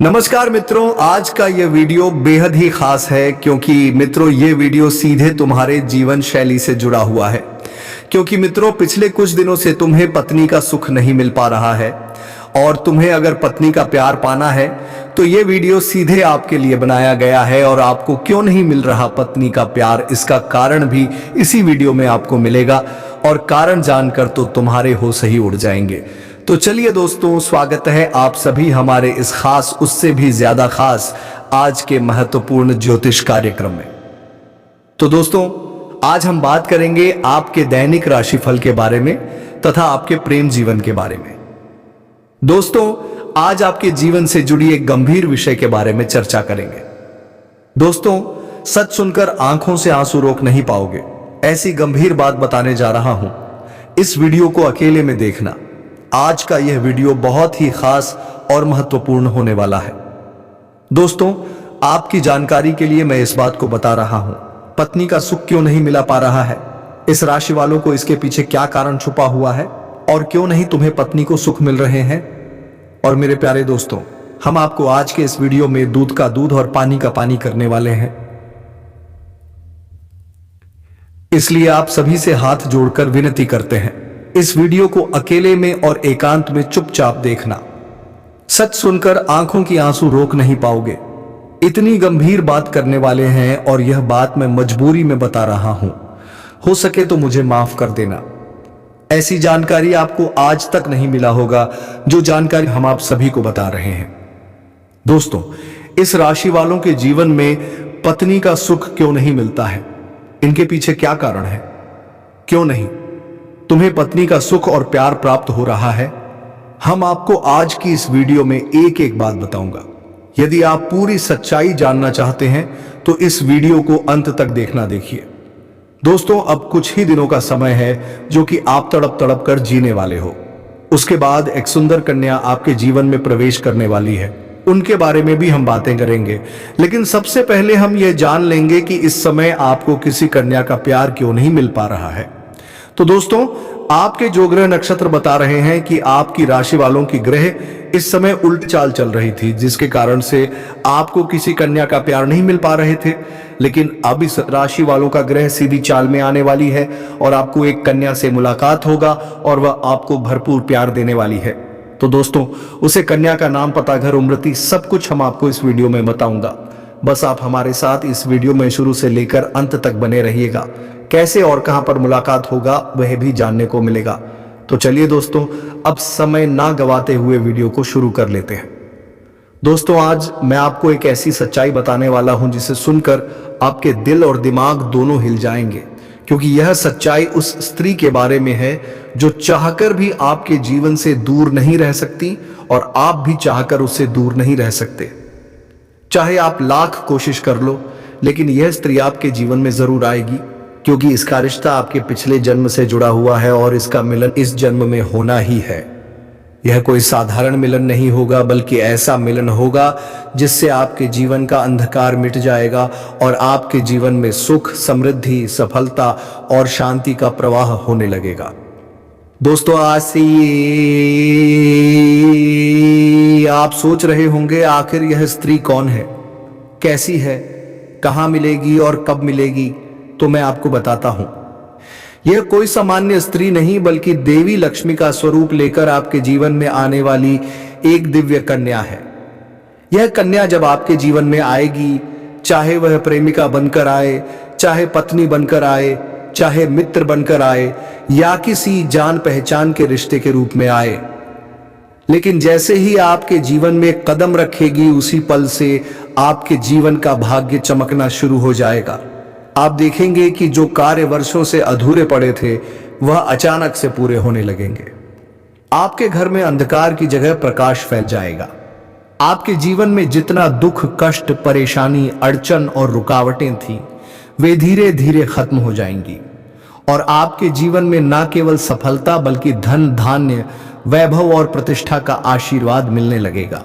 नमस्कार मित्रों, आज का ये वीडियो बेहद ही खास है क्योंकि मित्रों ये वीडियो सीधे तुम्हारे जीवन शैली से जुड़ा हुआ है। क्योंकि मित्रों पिछले कुछ दिनों से तुम्हें पत्नी का सुख नहीं मिल पा रहा है और तुम्हें अगर पत्नी का प्यार पाना है तो ये वीडियो सीधे आपके लिए बनाया गया है। और आपको क्यों नहीं मिल रहा पत्नी का प्यार, इसका कारण भी इसी वीडियो में आपको मिलेगा और कारण जानकर तो तुम्हारे होश ही उड़ जाएंगे। तो चलिए दोस्तों, स्वागत है आप सभी हमारे इस खास, उससे भी ज्यादा खास आज के महत्वपूर्ण ज्योतिष कार्यक्रम में। तो दोस्तों आज हम बात करेंगे आपके दैनिक राशिफल के बारे में तथा आपके प्रेम जीवन के बारे में। दोस्तों आज आपके जीवन से जुड़ी एक गंभीर विषय के बारे में चर्चा करेंगे। दोस्तों सच सुनकर आंखों से आंसू रोक नहीं पाओगे, ऐसी गंभीर बात बताने जा रहा हूं। इस वीडियो को अकेले में देखना। आज का यह वीडियो बहुत ही खास और महत्वपूर्ण होने वाला है। दोस्तों आपकी जानकारी के लिए मैं इस बात को बता रहा हूं, पत्नी का सुख क्यों नहीं मिला पा रहा है, इस राशि वालों को इसके पीछे क्या कारण छुपा हुआ है और क्यों नहीं तुम्हें पत्नी को सुख मिल रहे हैं। और मेरे प्यारे दोस्तों, हम आपको आज के इस वीडियो में दूध का दूध और पानी का पानी करने वाले हैं। इसलिए आप सभी से हाथ जोड़कर विनती करते हैं, इस वीडियो को अकेले में और एकांत में चुपचाप देखना। सच सुनकर आंखों की आंसू रोक नहीं पाओगे, इतनी गंभीर बात करने वाले हैं और यह बात मैं मजबूरी में बता रहा हूं। हो सके तो मुझे माफ कर देना। ऐसी जानकारी आपको आज तक नहीं मिला होगा जो जानकारी हम आप सभी को बता रहे हैं। दोस्तों इस राशि वालों के जीवन में पत्नी का सुख क्यों नहीं मिलता है, इनके पीछे क्या कारण है, क्यों नहीं तुम्हें पत्नी का सुख और प्यार प्राप्त हो रहा है, हम आपको आज की इस वीडियो में एक एक बात बताऊंगा। यदि आप पूरी सच्चाई जानना चाहते हैं तो इस वीडियो को अंत तक देखना। देखिए दोस्तों अब कुछ ही दिनों का समय है जो कि आप तड़प तड़प कर जीने वाले हो। उसके बाद एक सुंदर कन्या आपके जीवन में प्रवेश करने वाली है, उनके बारे में भी हम बातें करेंगे। लेकिन सबसे पहले हम यह जान लेंगे कि इस समय आपको किसी कन्या का प्यार क्यों नहीं मिल पा रहा है। तो दोस्तों आपके जो ग्रह नक्षत्र बता रहे हैं कि आपकी राशि वालों की ग्रह इस समय उल्टी चाल चल रही थी, जिसके कारण से आपको किसी कन्या का प्यार नहीं मिल पा रहे थे। लेकिन अब इस राशि वालों का ग्रह सीधी चाल में आने वाली है और आपको एक कन्या से मुलाकात होगा और वह आपको भरपूर प्यार देने वाली है। तो दोस्तों उसे कन्या का नाम, पता, घर, उम्र, सब कुछ हम आपको इस वीडियो में बताऊंगा। बस आप हमारे साथ इस वीडियो में शुरू से लेकर अंत तक बने रहिएगा। कैसे और कहां पर मुलाकात होगा वह भी जानने को मिलेगा। तो चलिए दोस्तों अब समय ना गवाते हुए वीडियो को शुरू कर लेते हैं। दोस्तों आज मैं आपको एक ऐसी सच्चाई बताने वाला हूं जिसे सुनकर आपके दिल और दिमाग दोनों हिल जाएंगे, क्योंकि यह सच्चाई उस स्त्री के बारे में है जो चाहकर भी आपके जीवन से दूर नहीं रह सकती और आप भी चाहकर उससे दूर नहीं रह सकते। चाहे आप लाख कोशिश कर लो, लेकिन यह स्त्री आपके जीवन में जरूर आएगी, क्योंकि इसका रिश्ता आपके पिछले जन्म से जुड़ा हुआ है और इसका मिलन इस जन्म में होना ही है। यह कोई साधारण मिलन नहीं होगा, बल्कि ऐसा मिलन होगा जिससे आपके जीवन का अंधकार मिट जाएगा और आपके जीवन में सुख, समृद्धि, सफलता और शांति का प्रवाह होने लगेगा। दोस्तों आज से आप सोच रहे होंगे आखिर यह स्त्री कौन है, कैसी है, कहां मिलेगी और कब मिलेगी। तो मैं आपको बताता हूं, यह कोई सामान्य स्त्री नहीं बल्कि देवी लक्ष्मी का स्वरूप लेकर आपके जीवन में आने वाली एक दिव्य कन्या है। यह कन्या जब आपके जीवन में आएगी, चाहे वह प्रेमिका बनकर आए, चाहे पत्नी बनकर आए, चाहे मित्र बनकर आए या किसी जान पहचान के रिश्ते के रूप में आए, लेकिन जैसे ही आपके जीवन में कदम रखेगी उसी पल से आपके जीवन का भाग्य चमकना शुरू हो जाएगा। आप देखेंगे कि जो कार्य वर्षों से अधूरे पड़े थे वह अचानक से पूरे होने लगेंगे। आपके घर में अंधकार की जगह प्रकाश फैल जाएगा। आपके जीवन में जितना दुख, कष्ट, परेशानी, अड़चन और रुकावटें थीं वे धीरे धीरे खत्म हो जाएंगी और आपके जीवन में न केवल सफलता बल्कि धन, धान्य, वैभव और प्रतिष्ठा का आशीर्वाद मिलने लगेगा।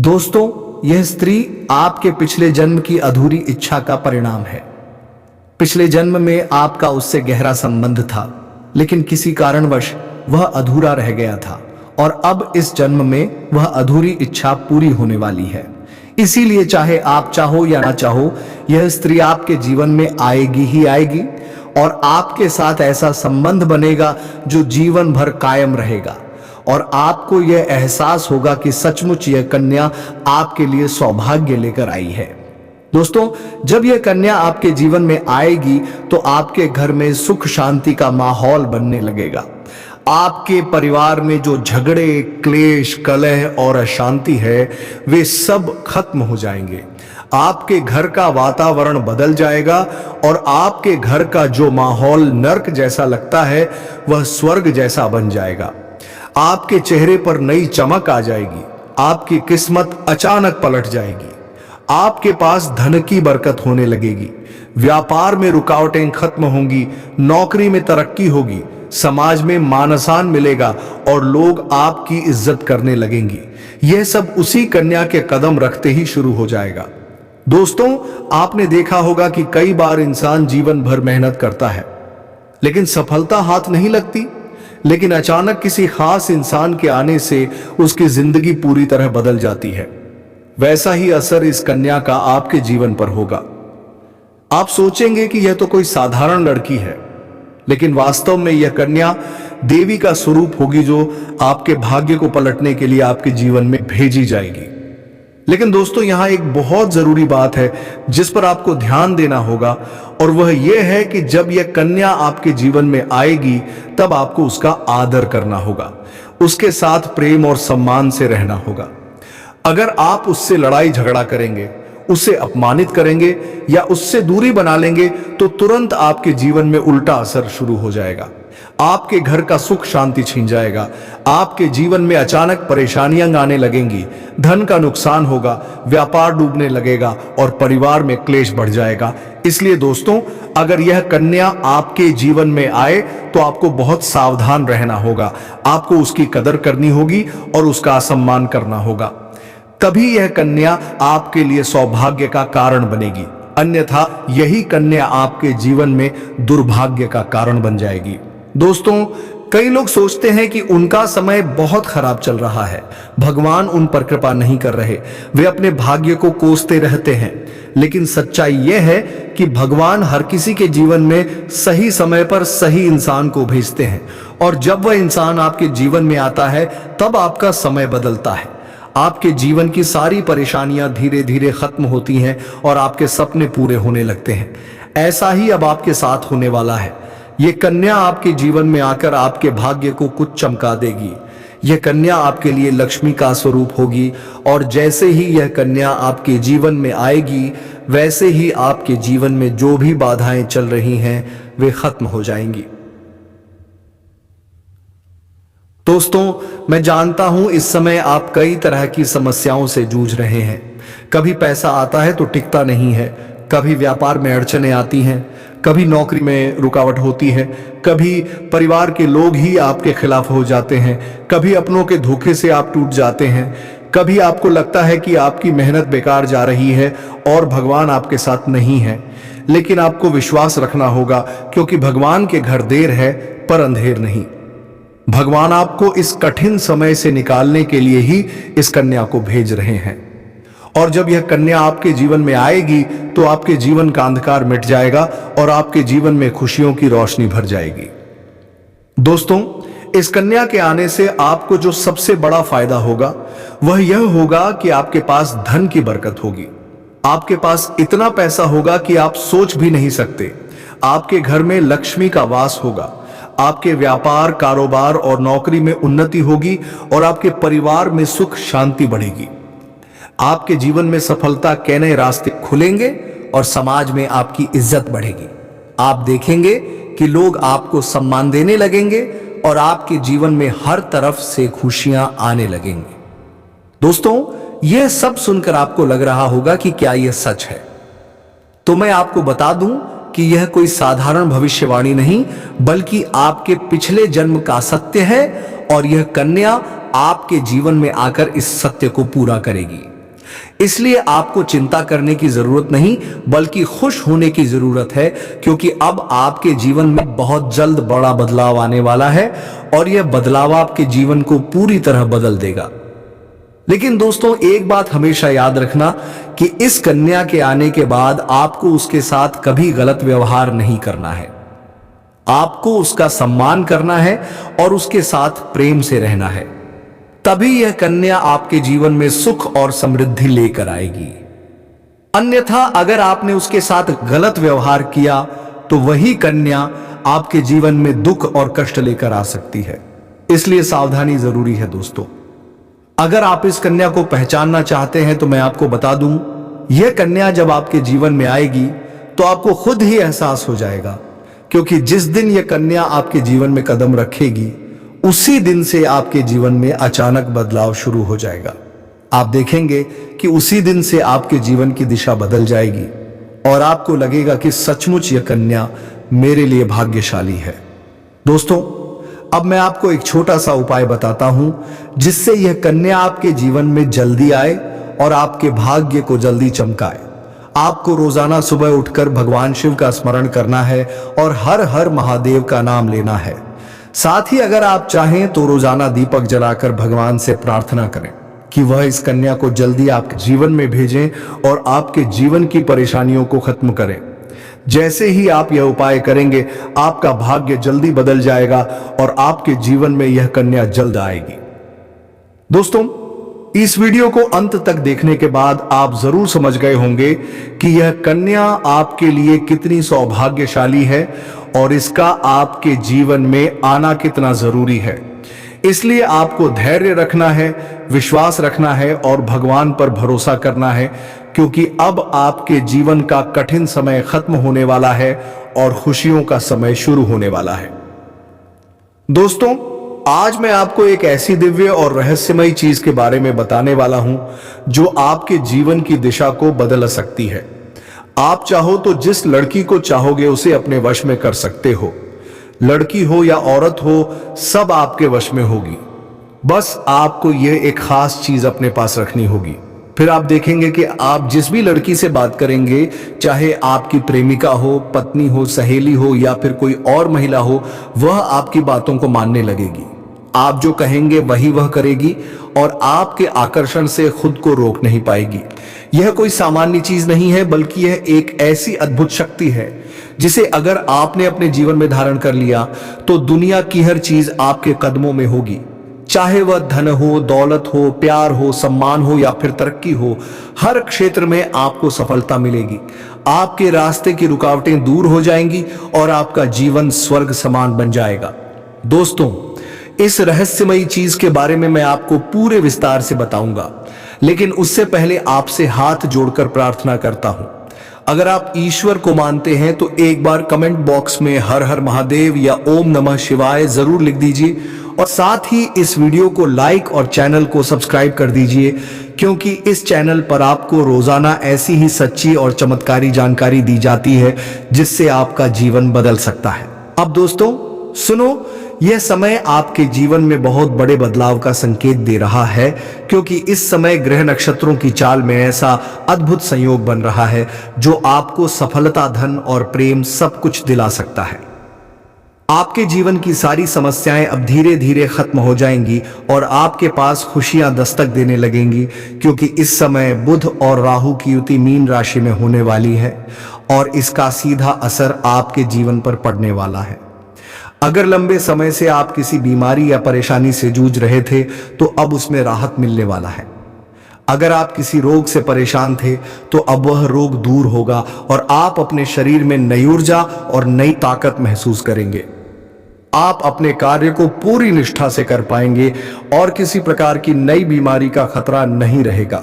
दोस्तों यह स्त्री आपके पिछले जन्म की अधूरी इच्छा का परिणाम है। पिछले जन्म में आपका उससे गहरा संबंध था, लेकिन किसी कारणवश वह अधूरा रह गया था और अब इस जन्म में वह अधूरी इच्छा पूरी होने वाली है। इसीलिए चाहे आप चाहो या ना चाहो, यह स्त्री आपके जीवन में आएगी ही आएगी और आपके साथ ऐसा संबंध बनेगा जो जीवन भर कायम रहेगा और आपको यह एहसास होगा कि सचमुच यह कन्या आपके लिए सौभाग्य लेकर आई है। दोस्तों, जब यह कन्या आपके जीवन में आएगी तो आपके घर में सुख शांति का माहौल बनने लगेगा। आपके परिवार में जो झगड़े, क्लेश, कलह और अशांति है वे सब खत्म हो जाएंगे। आपके घर का वातावरण बदल जाएगा और आपके घर का जो माहौल नर्क जैसा लगता है वह स्वर्ग जैसा बन जाएगा। आपके चेहरे पर नई चमक आ जाएगी। आपकी किस्मत अचानक पलट जाएगी। आपके पास धन की बरकत होने लगेगी। व्यापार में रुकावटें खत्म होंगी। नौकरी में तरक्की होगी। समाज में मान सम्मान मिलेगा और लोग आपकी इज्जत करने लगेंगी। यह सब उसी कन्या के कदम रखते ही शुरू हो जाएगा। दोस्तों, आपने देखा होगा कि कई बार इंसान जीवन भर मेहनत करता है लेकिन सफलता हाथ नहीं लगती, लेकिन अचानक किसी खास इंसान के आने से उसकी जिंदगी पूरी तरह बदल जाती है। वैसा ही असर इस कन्या का आपके जीवन पर होगा। आप सोचेंगे कि यह तो कोई साधारण लड़की है, लेकिन वास्तव में यह कन्या देवी का स्वरूप होगी जो आपके भाग्य को पलटने के लिए आपके जीवन में भेजी जाएगी। लेकिन दोस्तों, यहां एक बहुत जरूरी बात है जिस पर आपको ध्यान देना होगा और वह यह है कि जब यह कन्या आपके जीवन में आएगी तब आपको उसका आदर करना होगा, उसके साथ प्रेम और सम्मान से रहना होगा। अगर आप उससे लड़ाई झगड़ा करेंगे, उसे अपमानित करेंगे या उससे दूरी बना लेंगे तो तुरंत आपके जीवन में उल्टा असर शुरू हो जाएगा। आपके घर का सुख शांति छिन जाएगा। आपके जीवन में अचानक परेशानियां आने लगेंगी। धन का नुकसान होगा, व्यापार डूबने लगेगा और परिवार में क्लेश बढ़ जाएगा। इसलिए दोस्तों, अगर यह कन्या आपके जीवन में आए तो आपको बहुत सावधान रहना होगा। आपको उसकी कदर करनी होगी और उसका सम्मान करना होगा। तभी यह कन्या आपके लिए सौभाग्य का कारण बनेगी, अन्यथा यही कन्या आपके जीवन में दुर्भाग्य का कारण बन जाएगी। दोस्तों, कई लोग सोचते हैं कि उनका समय बहुत खराब चल रहा है, भगवान उन पर कृपा नहीं कर रहे, वे अपने भाग्य को कोसते रहते हैं। लेकिन सच्चाई यह है कि भगवान हर किसी के जीवन में सही समय पर सही इंसान को भेजते हैं और जब वह इंसान आपके जीवन में आता है तब आपका समय बदलता है। आपके जीवन की सारी परेशानियां धीरे धीरे खत्म होती हैं और आपके सपने पूरे होने लगते हैं। ऐसा ही अब आपके साथ होने वाला है। यह कन्या आपके जीवन में आकर आपके भाग्य को कुछ चमका देगी। यह कन्या आपके लिए लक्ष्मी का स्वरूप होगी और जैसे ही यह कन्या आपके जीवन में आएगी वैसे ही आपके जीवन में जो भी बाधाएं चल रही हैं वे खत्म हो जाएंगी। दोस्तों, मैं जानता हूं इस समय आप कई तरह की समस्याओं से जूझ रहे हैं। कभी पैसा आता है तो टिकता नहीं है, कभी व्यापार में अड़चनें आती हैं, कभी नौकरी में रुकावट होती है, कभी परिवार के लोग ही आपके खिलाफ हो जाते हैं, कभी अपनों के धोखे से आप टूट जाते हैं, कभी आपको लगता है कि आपकी मेहनत बेकार जा रही है और भगवान आपके साथ नहीं है। लेकिन आपको विश्वास रखना होगा क्योंकि भगवान के घर देर है पर अंधेर नहीं। भगवान आपको इस कठिन समय से निकालने के लिए ही इस कन्या को भेज रहे हैं और जब यह कन्या आपके जीवन में आएगी तो आपके जीवन का अंधकार मिट जाएगा और आपके जीवन में खुशियों की रोशनी भर जाएगी। दोस्तों, इस कन्या के आने से आपको जो सबसे बड़ा फायदा होगा वह यह होगा कि आपके पास धन की बरकत होगी। आपके पास इतना पैसा होगा कि आप सोच भी नहीं सकते। आपके घर में लक्ष्मी का वास होगा। आपके व्यापार, कारोबार और नौकरी में उन्नति होगी और आपके परिवार में सुख शांति बढ़ेगी। आपके जीवन में सफलता के नए रास्ते खुलेंगे और समाज में आपकी इज्जत बढ़ेगी। आप देखेंगे कि लोग आपको सम्मान देने लगेंगे और आपके जीवन में हर तरफ से खुशियां आने लगेंगी। दोस्तों, यह सब सुनकर आपको लग रहा होगा कि क्या यह सच है? तो मैं आपको बता दूं कि यह कोई साधारण भविष्यवाणी नहीं बल्कि आपके पिछले जन्म का सत्य है और यह कन्या आपके जीवन में आकर इस सत्य को पूरा करेगी। इसलिए आपको चिंता करने की जरूरत नहीं, बल्कि खुश होने की जरूरत है, क्योंकि अब आपके जीवन में बहुत जल्द बड़ा बदलाव आने वाला है और यह बदलाव आपके जीवन को पूरी तरह बदल देगा। लेकिन दोस्तों, एक बात हमेशा याद रखना कि इस कन्या के आने के बाद आपको उसके साथ कभी गलत व्यवहार नहीं करना है। आपको उसका सम्मान करना है और उसके साथ प्रेम से रहना है। तभी यह कन्या आपके जीवन में सुख और समृद्धि लेकर आएगी। अन्यथा अगर आपने उसके साथ गलत व्यवहार किया तो वही कन्या आपके जीवन में दुख और कष्ट लेकर आ सकती है। इसलिए सावधानी जरूरी है दोस्तों। अगर आप इस कन्या को पहचानना चाहते हैं तो मैं आपको बता दूं, यह कन्या जब आपके जीवन में आएगी तो आपको खुद ही एहसास हो जाएगा, क्योंकि जिस दिन यह कन्या आपके जीवन में कदम रखेगी उसी दिन से आपके जीवन में अचानक बदलाव शुरू हो जाएगा। आप देखेंगे कि उसी दिन से आपके जीवन की दिशा बदल जाएगी और आपको लगेगा कि सचमुच यह कन्या मेरे लिए भाग्यशाली है। दोस्तों, अब मैं आपको एक छोटा सा उपाय बताता हूं जिससे यह कन्या आपके जीवन में जल्दी आए और आपके भाग्य को जल्दी चमकाए। आपको रोजाना सुबह उठकर भगवान शिव का स्मरण करना है और हर हर महादेव का नाम लेना है। साथ ही अगर आप चाहें तो रोजाना दीपक जलाकर भगवान से प्रार्थना करें कि वह इस कन्या को जल्दी आपके जीवन में भेजें और आपके जीवन की परेशानियों को खत्म करें। जैसे ही आप यह उपाय करेंगे, आपका भाग्य जल्दी बदल जाएगा और आपके जीवन में यह कन्या जल्द आएगी। दोस्तों, इस वीडियो को अंत तक देखने के बाद आप जरूर समझ गए होंगे कि यह कन्या आपके लिए कितनी सौभाग्यशाली है और इसका आपके जीवन में आना कितना जरूरी है। इसलिए आपको धैर्य रखना है, विश्वास रखना है और भगवान पर भरोसा करना है, क्योंकि अब आपके जीवन का कठिन समय खत्म होने वाला है और खुशियों का समय शुरू होने वाला है। दोस्तों, आज मैं आपको एक ऐसी दिव्य और रहस्यमयी चीज के बारे में बताने वाला हूं जो आपके जीवन की दिशा को बदल सकती है। आप चाहो तो जिस लड़की को चाहोगे उसे अपने वश में कर सकते हो। लड़की हो या औरत हो, सब आपके वश में होगी। बस आपको यह एक खास चीज अपने पास रखनी होगी। फिर आप देखेंगे कि आप जिस भी लड़की से बात करेंगे, चाहे आपकी प्रेमिका हो, पत्नी हो, सहेली हो या फिर कोई और महिला हो, वह आपकी बातों को मानने लगेगी। आप जो कहेंगे वही वह करेगी और आपके आकर्षण से खुद को रोक नहीं पाएगी। यह कोई सामान्य चीज नहीं है, बल्कि यह एक ऐसी अद्भुत शक्ति है जिसे अगर आपने अपने जीवन में धारण कर लिया तो दुनिया की हर चीज आपके कदमों में होगी। चाहे वह धन हो, दौलत हो, प्यार हो, सम्मान हो या फिर तरक्की हो, हर क्षेत्र में आपको सफलता मिलेगी। आपके रास्ते की रुकावटें दूर हो जाएंगी और आपका जीवन स्वर्ग समान बन जाएगा। दोस्तों, इस रहस्यमयी चीज के बारे में मैं आपको पूरे विस्तार से बताऊंगा, लेकिन उससे पहले आपसे हाथ जोड़कर प्रार्थना करता हूं। अगर आप ईश्वर को मानते हैं तो एक बार कमेंट बॉक्स में हर हर महादेव या ओम नमः शिवाय जरूर लिख दीजिए और साथ ही इस वीडियो को लाइक और चैनल को सब्सक्राइब कर दीजिए, क्योंकि इस चैनल पर आपको रोजाना ऐसी ही सच्ची और चमत्कारी जानकारी दी जाती है जिससे आपका जीवन बदल सकता है। अब दोस्तों सुनो, यह समय आपके जीवन में बहुत बड़े बदलाव का संकेत दे रहा है, क्योंकि इस समय ग्रह नक्षत्रों की चाल में ऐसा अद्भुत संयोग बन रहा है जो आपको सफलता, धन और प्रेम सब कुछ दिला सकता है। आपके जीवन की सारी समस्याएं अब धीरे धीरे खत्म हो जाएंगी और आपके पास खुशियां दस्तक देने लगेंगी, क्योंकि इस समय बुध और राहु की युति मीन राशि में होने वाली है और इसका सीधा असर आपके जीवन पर पड़ने वाला है। अगर लंबे समय से आप किसी बीमारी या परेशानी से जूझ रहे थे तो अब उसमें राहत मिलने वाला है। अगर आप किसी रोग से परेशान थे तो अब वह रोग दूर होगा और आप अपने शरीर में नई ऊर्जा और नई ताकत महसूस करेंगे। आप अपने कार्य को पूरी निष्ठा से कर पाएंगे और किसी प्रकार की नई बीमारी का खतरा नहीं रहेगा।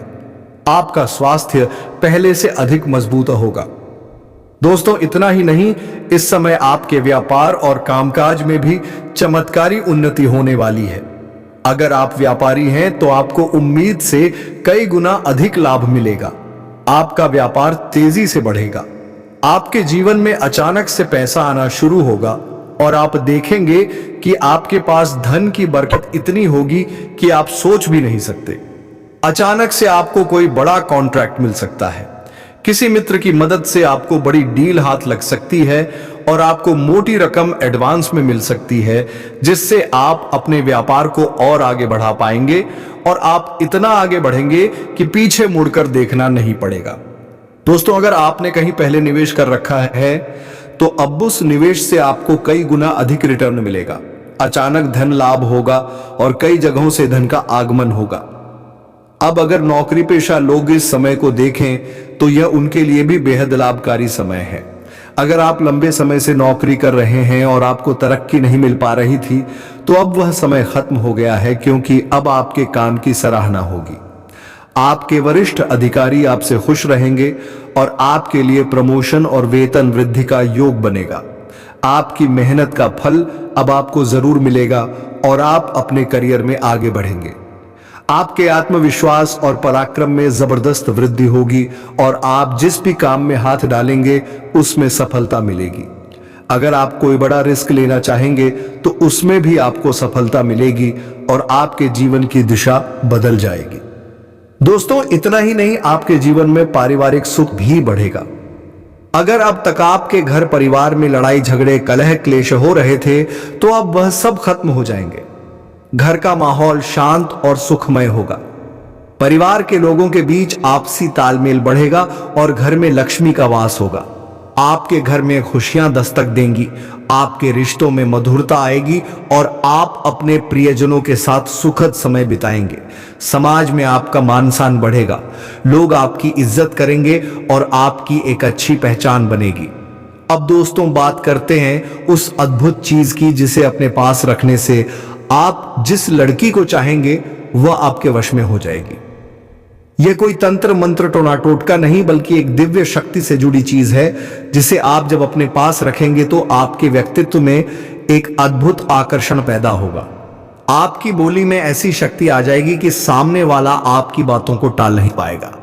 आपका स्वास्थ्य पहले से अधिक मजबूत होगा। दोस्तों, इतना ही नहीं, इस समय आपके व्यापार और कामकाज में भी चमत्कारी उन्नति होने वाली है। अगर आप व्यापारी हैं तो आपको उम्मीद से कई गुना अधिक लाभ मिलेगा। आपका व्यापार तेजी से बढ़ेगा। आपके जीवन में अचानक से पैसा आना शुरू होगा और आप देखेंगे कि आपके पास धन की बरकत इतनी होगी कि आप सोच भी नहीं सकते। अचानक से आपको कोई बड़ा कॉन्ट्रैक्ट मिल सकता है। किसी मित्र की मदद से आपको बड़ी डील हाथ लग सकती है और आपको मोटी रकम एडवांस में मिल सकती है, जिससे आप अपने व्यापार को और आगे बढ़ा पाएंगे और आप इतना आगे बढ़ेंगे कि पीछे मुड़कर देखना नहीं पड़ेगा। दोस्तों, अगर आपने कहीं पहले निवेश कर रखा है तो अब उस निवेश से आपको कई गुना अधिक रिटर्न मिलेगा। अचानक धन लाभ होगा और कई जगहों से धन का आगमन होगा। अब अगर नौकरी पेशा लोग इस समय को देखें तो यह उनके लिए भी बेहद लाभकारी समय है। अगर आप लंबे समय से नौकरी कर रहे हैं और आपको तरक्की नहीं मिल पा रही थी तो अब वह समय खत्म हो गया है, क्योंकि अब आपके काम की सराहना होगी। आपके वरिष्ठ अधिकारी आपसे खुश रहेंगे और आपके लिए प्रमोशन और वेतन वृद्धि का योग बनेगा। आपकी मेहनत का फल अब आपको जरूर मिलेगा और आप अपने करियर में आगे बढ़ेंगे। आपके आत्मविश्वास और पराक्रम में जबरदस्त वृद्धि होगी और आप जिस भी काम में हाथ डालेंगे उसमें सफलता मिलेगी। अगर आप कोई बड़ा रिस्क लेना चाहेंगे तो उसमें भी आपको सफलता मिलेगी और आपके जीवन की दिशा बदल जाएगी। दोस्तों, इतना ही नहीं, आपके जीवन में पारिवारिक सुख भी बढ़ेगा। अगर अब तक आपके घर परिवार में लड़ाई झगड़े कलह क्लेश हो रहे थे तो अब वह सब खत्म हो जाएंगे। घर का माहौल शांत और सुखमय होगा। परिवार के लोगों के बीच आपसी तालमेल बढ़ेगा और घर में लक्ष्मी का वास होगा। आपके घर में खुशियां दस्तक देंगी, आपके रिश्तों में मधुरता आएगी और आप अपने प्रियजनों के साथ सुखद समय बिताएंगे। समाज में आपका मान सम्मान बढ़ेगा, लोग आपकी इज्जत करेंगे और आपकी एक अच्छी पहचान बनेगी। अब दोस्तों, बात करते हैं उस अद्भुत चीज की जिसे अपने पास रखने से आप जिस लड़की को चाहेंगे वह आपके वश में हो जाएगी। यह कोई तंत्र मंत्र टोना टोटका नहीं, बल्कि एक दिव्य शक्ति से जुड़ी चीज है, जिसे आप जब अपने पास रखेंगे तो आपके व्यक्तित्व में एक अद्भुत आकर्षण पैदा होगा। आपकी बोली में ऐसी शक्ति आ जाएगी कि सामने वाला आपकी बातों को टाल नहीं पाएगा।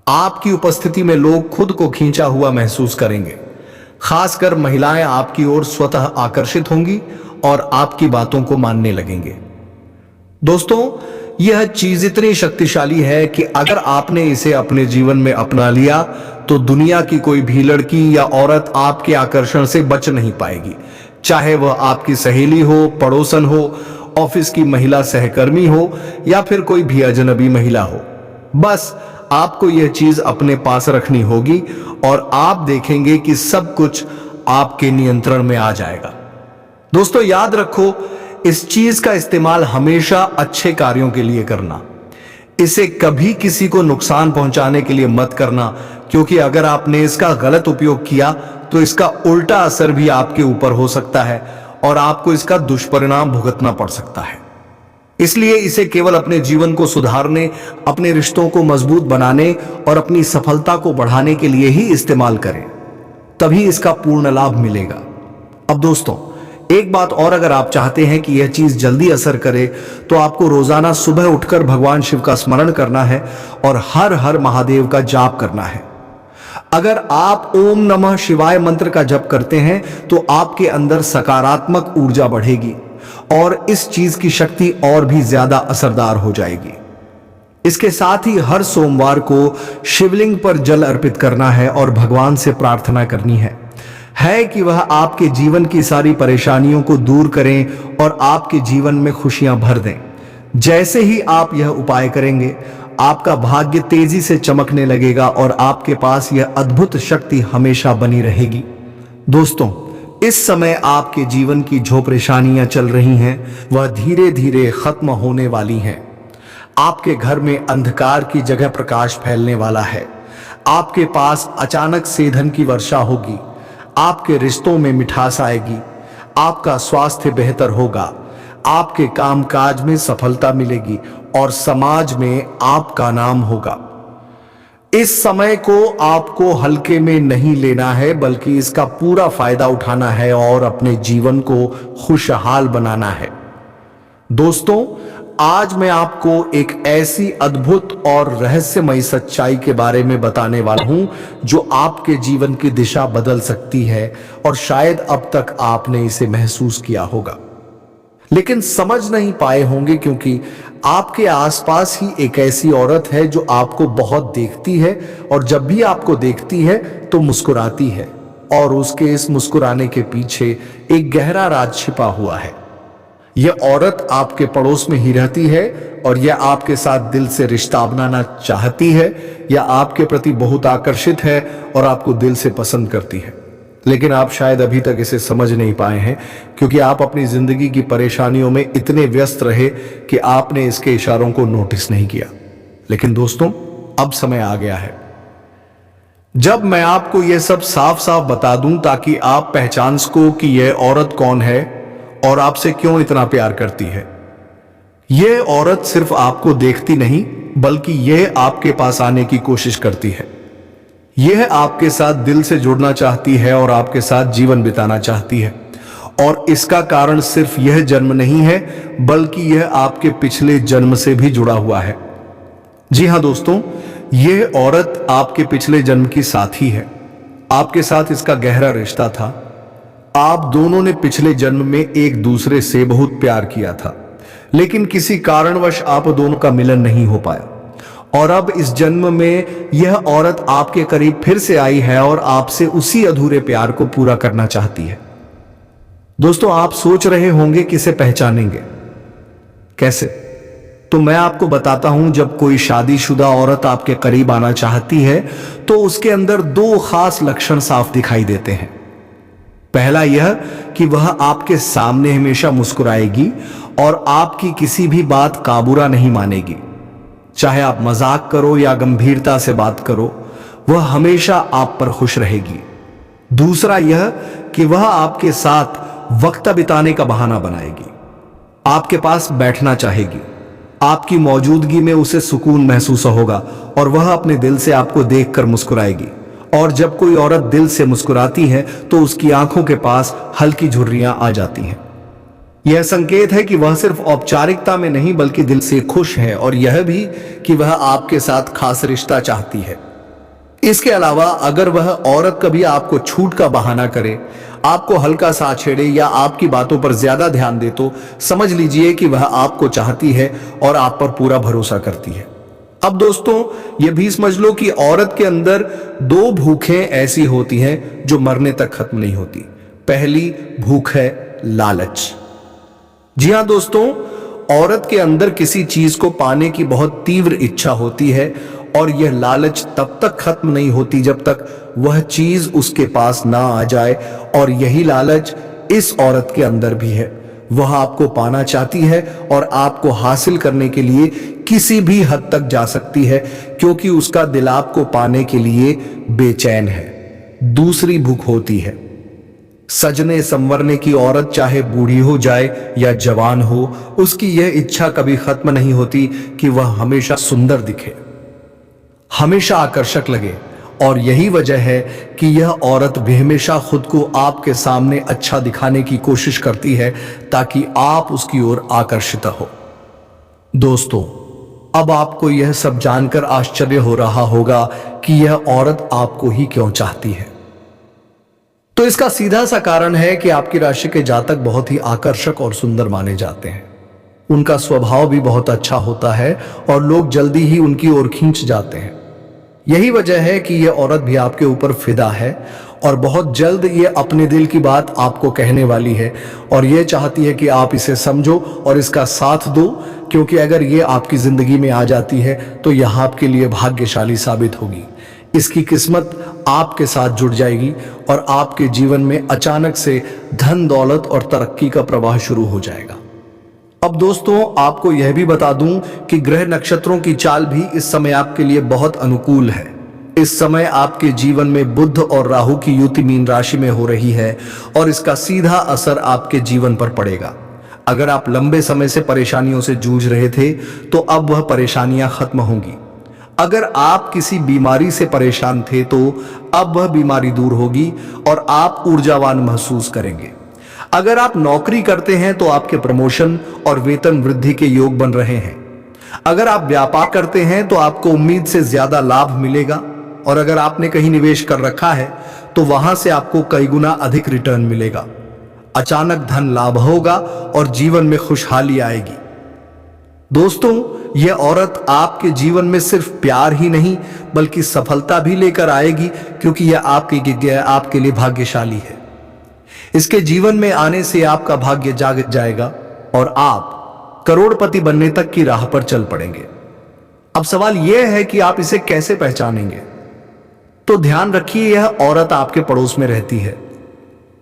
आपकी उपस्थिति में लोग खुद को खींचा हुआ महसूस करेंगे। खासकर महिलाएं आपकी ओर स्वतः आकर्षित होंगी और आपकी बातों को मानने लगेंगे। दोस्तों, यह चीज इतनी शक्तिशाली है कि अगर आपने इसे अपने जीवन में अपना लिया तो दुनिया की कोई भी लड़की या औरत आपके आकर्षण से बच नहीं पाएगी। चाहे वह आपकी सहेली हो, पड़ोसन हो, ऑफिस की महिला सहकर्मी हो या फिर कोई भी अजनबी महिला हो। बस आपको यह चीज अपने पास रखनी होगी और आप देखेंगे कि सब कुछ आपके नियंत्रण में आ जाएगा। दोस्तों, याद रखो, इस चीज का इस्तेमाल हमेशा अच्छे कार्यों के लिए करना। इसे कभी किसी को नुकसान पहुंचाने के लिए मत करना, क्योंकि अगर आपने इसका गलत उपयोग किया तो इसका उल्टा असर भी आपके ऊपर हो सकता है और आपको इसका दुष्परिणाम भुगतना पड़ सकता है। इसलिए इसे केवल अपने जीवन को सुधारने, अपने रिश्तों को मजबूत बनाने और अपनी सफलता को बढ़ाने के लिए ही इस्तेमाल करें, तभी इसका पूर्ण लाभ मिलेगा। अब दोस्तों, एक बात और, अगर आप चाहते हैं कि यह चीज जल्दी असर करे तो आपको रोजाना सुबह उठकर भगवान शिव का स्मरण करना है और हर हर महादेव का जाप करना है। अगर आप ओम नमः शिवाय मंत्र का जप करते हैं तो आपके अंदर सकारात्मक ऊर्जा बढ़ेगी और इस चीज की शक्ति और भी ज्यादा असरदार हो जाएगी। इसके साथ ही हर सोमवार को शिवलिंग पर जल अर्पित करना है और भगवान से प्रार्थना करनी है कि वह आपके जीवन की सारी परेशानियों को दूर करें और आपके जीवन में खुशियां भर दें। जैसे ही आप यह उपाय करेंगे, आपका भाग्य तेजी से चमकने लगेगा और आपके पास यह अद्भुत शक्ति हमेशा बनी रहेगी। दोस्तों, इस समय आपके जीवन की जो परेशानियां चल रही हैं वह धीरे धीरे खत्म होने वाली हैं। आपके घर में अंधकार की जगह प्रकाश फैलने वाला है। आपके पास अचानक से धन की वर्षा होगी। आपके रिश्तों में मिठास आएगी। आपका स्वास्थ्य बेहतर होगा। आपके कामकाज में सफलता मिलेगी और समाज में आपका नाम होगा। इस समय को आपको हल्के में नहीं लेना है, बल्कि इसका पूरा फायदा उठाना है और अपने जीवन को खुशहाल बनाना है। दोस्तों, आज मैं आपको एक ऐसी अद्भुत और रहस्यमयी सच्चाई के बारे में बताने वाला हूं जो आपके जीवन की दिशा बदल सकती है और शायद अब तक आपने इसे महसूस किया होगा, लेकिन समझ नहीं पाए होंगे, क्योंकि आपके आसपास ही एक ऐसी औरत है जो आपको बहुत देखती है और जब भी आपको देखती है तो मुस्कुराती है, और उसके इस मुस्कुराने के पीछे एक गहरा राज छिपा हुआ है। यह औरत आपके पड़ोस में ही रहती है और यह आपके साथ दिल से रिश्ता बनाना चाहती है, या आपके प्रति बहुत आकर्षित है और आपको दिल से पसंद करती है। लेकिन आप शायद अभी तक इसे समझ नहीं पाए हैं, क्योंकि आप अपनी जिंदगी की परेशानियों में इतने व्यस्त रहे कि आपने इसके इशारों को नोटिस नहीं किया। लेकिन दोस्तों, अब समय आ गया है जब मैं आपको यह सब साफ साफ बता दूं, ताकि आप पहचान सको कि यह औरत कौन है और आपसे क्यों इतना प्यार करती है। यह औरत सिर्फ आपको देखती नहीं, बल्कि यह आपके पास आने की कोशिश करती है। यह आपके साथ दिल से जुड़ना चाहती है और आपके साथ जीवन बिताना चाहती है। और इसका कारण सिर्फ यह जन्म नहीं है, बल्कि यह आपके पिछले जन्म से भी जुड़ा हुआ है। जी हां दोस्तों, यह औरत आपके पिछले जन्म की साथी है। आपके साथ इसका गहरा रिश्ता था। आप दोनों ने पिछले जन्म में एक दूसरे से बहुत प्यार किया था, लेकिन किसी कारणवश आप दोनों का मिलन नहीं हो पाया। और अब इस जन्म में यह औरत आपके करीब फिर से आई है और आपसे उसी अधूरे प्यार को पूरा करना चाहती है। दोस्तों, आप सोच रहे होंगे किसे पहचानेंगे, कैसे? तो मैं आपको बताता हूं, जब कोई शादीशुदा औरत आपके करीब आना चाहती है तो उसके अंदर दो खास लक्षण साफ दिखाई देते हैं। पहला यह कि वह आपके सामने हमेशा मुस्कुराएगी और आपकी किसी भी बात का बुरा नहीं मानेगी। चाहे आप मजाक करो या गंभीरता से बात करो, वह हमेशा आप पर खुश रहेगी। दूसरा यह कि वह आपके साथ वक्त बिताने का बहाना बनाएगी, आपके पास बैठना चाहेगी। आपकी मौजूदगी में उसे सुकून महसूस होगा और वह अपने दिल से आपको देखकर मुस्कुराएगी। और जब कोई औरत दिल से मुस्कुराती है तो उसकी आंखों के पास हल्की झुर्रियां आ जाती हैं। यह संकेत है कि वह सिर्फ औपचारिकता में नहीं, बल्कि दिल से खुश है, और यह भी कि वह आपके साथ खास रिश्ता चाहती है। इसके अलावा अगर वह औरत कभी आपको छूट का बहाना करे, आपको हल्का सा छेड़े या आपकी बातों पर ज्यादा ध्यान दे, तो समझ लीजिए कि वह आपको चाहती है और आप पर पूरा भरोसा करती है। अब दोस्तों, यह भी समझ लो कि औरत के अंदर दो भूखें ऐसी होती हैं जो मरने तक खत्म नहीं होती। पहली भूख है लालच। जी हां दोस्तों, औरत के अंदर किसी चीज को पाने की बहुत तीव्र इच्छा होती है, और यह लालच तब तक खत्म नहीं होती जब तक वह चीज उसके पास ना आ जाए। और यही लालच इस औरत के अंदर भी है। वह आपको पाना चाहती है और आपको हासिल करने के लिए किसी भी हद तक जा सकती है, क्योंकि उसका दिल आपको पाने के लिए बेचैन है। दूसरी भूख होती है सजने संवरने की। औरत चाहे बूढ़ी हो जाए या जवान हो, उसकी यह इच्छा कभी खत्म नहीं होती कि वह हमेशा सुंदर दिखे, हमेशा आकर्षक लगे। और यही वजह है कि यह औरत भी हमेशा खुद को आपके सामने अच्छा दिखाने की कोशिश करती है, ताकि आप उसकी ओर आकर्षित हो। दोस्तों, अब आपको यह सब जानकर आश्चर्य हो रहा होगा कि यह औरत आपको ही क्यों चाहती है। तो इसका सीधा सा कारण है कि आपकी राशि के जातक बहुत ही आकर्षक और सुंदर माने जाते हैं। उनका स्वभाव भी बहुत अच्छा होता है और लोग जल्दी ही उनकी ओर खींच जाते हैं। यही वजह है कि यह औरत भी आपके ऊपर फिदा है और बहुत जल्द ये अपने दिल की बात आपको कहने वाली है, और ये चाहती है कि आप इसे समझो और इसका साथ दो, क्योंकि अगर ये आपकी जिंदगी में आ जाती है तो यह आपके लिए भाग्यशाली साबित होगी। इसकी किस्मत आपके साथ जुड़ जाएगी और आपके जीवन में अचानक से धन दौलत और तरक्की का प्रवाह शुरू हो जाएगा। अब दोस्तों, आपको यह भी बता दूं कि ग्रह नक्षत्रों की चाल भी इस समय आपके लिए बहुत अनुकूल है। इस समय आपके जीवन में बुध और राहु की युति मीन राशि में हो रही है और इसका सीधा असर आपके जीवन पर पड़ेगा। अगर आप लंबे समय से परेशानियों से जूझ रहे थे तो अब वह परेशानियां खत्म होंगी। अगर आप किसी बीमारी से परेशान थे तो अब वह बीमारी दूर होगी और आप ऊर्जावान महसूस करेंगे। अगर आप नौकरी करते हैं तो आपके प्रमोशन और वेतन वृद्धि के योग बन रहे हैं। अगर आप व्यापार करते हैं तो आपको उम्मीद से ज्यादा लाभ मिलेगा, और अगर आपने कहीं निवेश कर रखा है तो वहां से आपको कई गुना अधिक रिटर्न मिलेगा। अचानक धन लाभ होगा और जीवन में खुशहाली आएगी। दोस्तों, यह औरत आपके जीवन में सिर्फ प्यार ही नहीं बल्कि सफलता भी लेकर आएगी, क्योंकि यह आपके लिए भाग्यशाली है। इसके जीवन में आने से आपका भाग्य जाग जाएगा और आप करोड़पति बनने तक की राह पर चल पड़ेंगे। अब सवाल यह है कि आप इसे कैसे पहचानेंगे। तो ध्यान रखिए, यह औरत आपके पड़ोस में रहती है।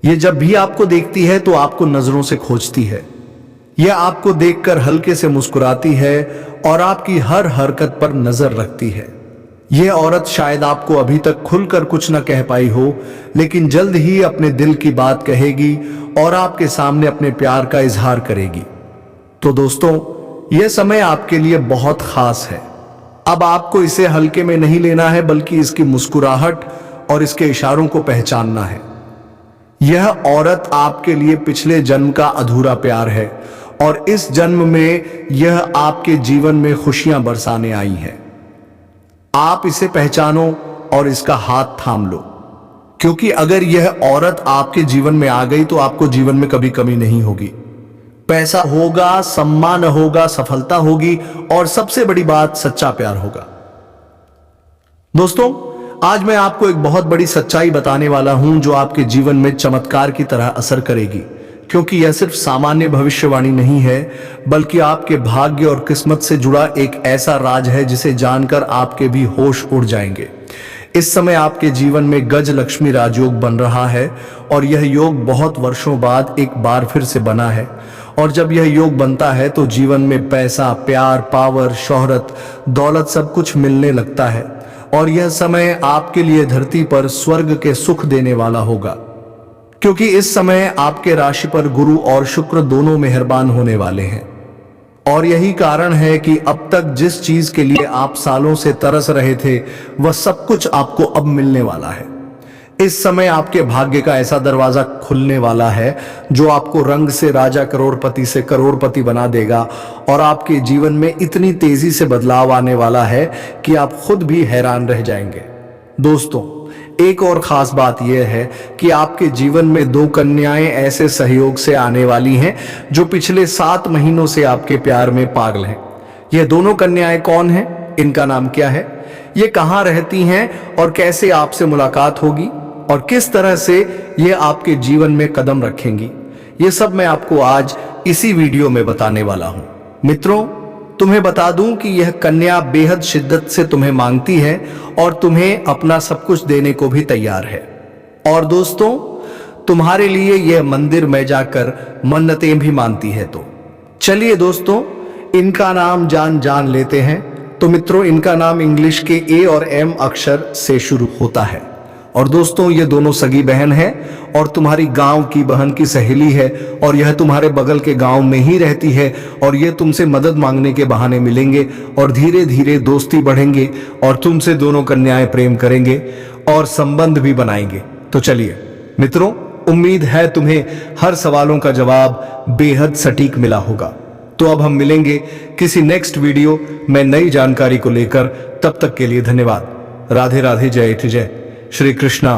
यह जब भी आपको देखती है तो आपको नजरों से खोजती है। यह आपको देखकर हल्के से मुस्कुराती है और आपकी हर हरकत पर नजर रखती है। यह औरत शायद आपको अभी तक खुलकर कुछ न कह पाई हो, लेकिन जल्द ही अपने दिल की बात कहेगी और आपके सामने अपने प्यार का इजहार करेगी। तो दोस्तों, यह समय आपके लिए बहुत खास है। अब आपको इसे हल्के में नहीं लेना है, बल्कि इसकी मुस्कुराहट और इसके इशारों को पहचानना है। यह औरत आपके लिए पिछले जन्म का अधूरा प्यार है और इस जन्म में यह आपके जीवन में खुशियां बरसाने आई है। आप इसे पहचानो और इसका हाथ थाम लो, क्योंकि अगर यह औरत आपके जीवन में आ गई तो आपको जीवन में कभी कमी नहीं होगी। पैसा होगा, सम्मान होगा, सफलता होगी और सबसे बड़ी बात, सच्चा प्यार होगा। दोस्तों, आज मैं आपको एक बहुत बड़ी सच्चाई बताने वाला हूं जो आपके जीवन में चमत्कार की तरह असर करेगी, क्योंकि यह सिर्फ सामान्य भविष्यवाणी नहीं है, बल्कि आपके भाग्य और किस्मत से जुड़ा एक ऐसा राज है जिसे जानकर आपके भी होश उड़ जाएंगे। इस समय आपके जीवन में गज लक्ष्मी राजयोग बन रहा है और यह योग बहुत वर्षों बाद एक बार फिर से बना है। और जब यह योग बनता है तो जीवन में पैसा, प्यार, पावर, शोहरत, दौलत सब कुछ मिलने लगता है और यह समय आपके लिए धरती पर स्वर्ग के सुख देने वाला होगा, क्योंकि इस समय आपके राशि पर गुरु और शुक्र दोनों मेहरबान होने वाले हैं। और यही कारण है कि अब तक जिस चीज के लिए आप सालों से तरस रहे थे वह सब कुछ आपको अब मिलने वाला है। इस समय आपके भाग्य का ऐसा दरवाजा खुलने वाला है जो आपको रंग से राजा, करोड़पति से करोड़पति बना देगा और आपके जीवन में इतनी तेजी से बदलाव आने वाला है कि आप खुद भी हैरान रह जाएंगे। दोस्तों, एक और खास बात यह है कि आपके जीवन में 2 कन्याएं ऐसे सहयोग से आने वाली हैं जो पिछले 7 महीनों से आपके प्यार में पागल हैं। ये दोनों कन्याएं कौन हैं, इनका नाम क्या है, ये कहां रहती हैं और कैसे आपसे मुलाकात होगी और किस तरह से ये आपके जीवन में कदम रखेंगी, ये सब मैं आपको आज इसी वीडियो में बताने वाला हूं। मित्रों, तुम्हें बता दूं कि यह कन्या बेहद शिद्दत से तुम्हें मांगती है और तुम्हें अपना सब कुछ देने को भी तैयार है। और दोस्तों, तुम्हारे लिए यह मंदिर में जाकर मन्नतें भी मानती है। तो चलिए दोस्तों, इनका नाम जान लेते हैं। तो मित्रों, इनका नाम इंग्लिश के ए और एम अक्षर से शुरू होता है। और दोस्तों, ये दोनों सगी बहन है और तुम्हारी गांव की बहन की सहेली है और यह तुम्हारे बगल के गांव में ही रहती है और ये तुमसे मदद मांगने के बहाने मिलेंगे और धीरे धीरे दोस्ती बढ़ेंगे और तुमसे दोनों कन्याएं प्रेम करेंगे और संबंध भी बनाएंगे। तो चलिए मित्रों, उम्मीद है तुम्हें हर सवालों का जवाब बेहद सटीक मिला होगा। तो अब हम मिलेंगे किसी नेक्स्ट वीडियो में नई जानकारी को लेकर। तब तक के लिए धन्यवाद। राधे राधे, जय जय श्री कृष्णा।